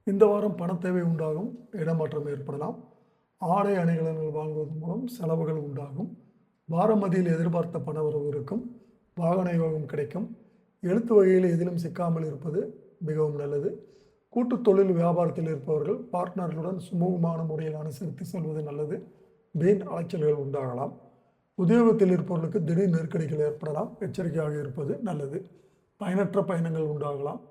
இந்த வாரம் பணத்தேவை உண்டாகும், இடமாற்றம் ஏற்படலாம். ஆடை அணிகலன்கள் வாங்குவதன் மூலம் செலவுகள் உண்டாகும். வாரமதியில் எதிர்பார்த்த பணவரவு இருக்கும். வாகன யோகம் கிடைக்கும். எழுத்து வகையில் எதிலும் சிக்காமல் இருப்பது மிகவும் நல்லது. கூட்டுத் தொழில் வியாபாரத்தில் இருப்பவர்கள் பார்ட்னர்களுடன் சுமூகமான முறையில் அனுசரித்து செல்வது நல்லது. வீண் அலைச்சல்கள் உண்டாகலாம். உத்தியோகத்தில் இருப்பவர்களுக்கு திடீர் நெருக்கடிகள் ஏற்படலாம். எச்சரிக்கையாக இருப்பது நல்லது. பயனற்ற பயணங்கள் உண்டாகலாம்.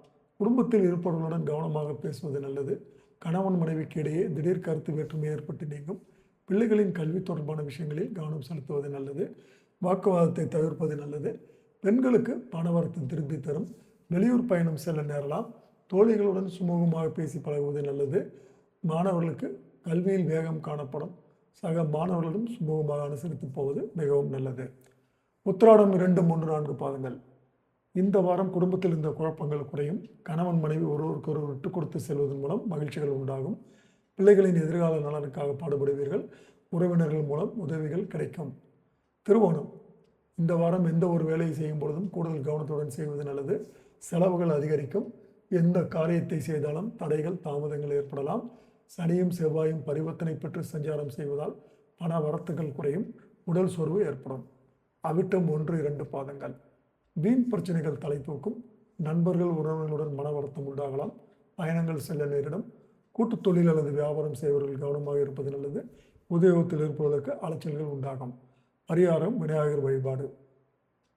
குடும்பத்தில் இருப்பவர்களுடன் கவனமாக பேசுவது நல்லது. கணவன் மனைவிக்கு இடையே திடீர் கருத்து வேற்றுமை ஏற்பட்டு நீங்கும். பிள்ளைகளின் கல்வி தொடர்பான விஷயங்களில் கவனம் செலுத்துவது நல்லது. வாக்குவாதத்தை தவிர்ப்பது நல்லது. பெண்களுக்கு பணவரத்து திருப்தி தரும். வெளியூர் பயணம் செல்ல நேரலாம். தோழிகளுடன் சுமூகமாக பேசி பழகுவது நல்லது. மாணவர்களுக்கு கல்வியில் வேகம் காணப்படும். சக மாணவர்களுடன் சுமூகமாக அனுசரித்து போவது மிகவும் நல்லது. உத்திராடம் 2, 3, 4 பாதங்கள். இந்த வாரம் குடும்பத்தில் இருந்த குழப்பங்கள் குறையும். கணவன் மனைவி ஒருவருக்கொருவர் விட்டு கொடுத்து செல்வதன் மூலம் மகிழ்ச்சிகள் உண்டாகும். பிள்ளைகளின் எதிர்கால நலனுக்காக பாடுபடுவீர்கள். உறவினர்கள் மூலம் உதவிகள் கிடைக்கும். திருவோணம். இந்த வாரம் எந்த ஒரு வேலையை செய்யும் பொழுதும் கூடுதல் கவனத்துடன் செய்வது நல்லது. செலவுகள் அதிகரிக்கும். எந்த காரியத்தை செய்தாலும் தடைகள் தாமதங்கள் ஏற்படலாம். சனியும் செவ்வாயும் பரிவர்த்தனை பெற்று சஞ்சாரம் செய்வதால் பண வரத்துகள் குறையும். உடல் சோர்வு ஏற்படும். அவிட்டம் 1, 2 பாதங்கள். வீண் பிரச்சனைகள் தலை தூக்கும். நண்பர்கள் உறவினர்களுடன் மன வருத்தம் உண்டாகலாம். பயணங்கள் செல்ல நேரிடும். கூட்டுத் தொழில் அல்லது வியாபாரம் செய்வர்கள் கவனமாக இருப்பது நல்லது. உத்தியோகத்தில் இருப்பவர்களுக்கு அலைச்சல்கள் உண்டாகும். பரிகாரம் விநாயகர் வழிபாடு.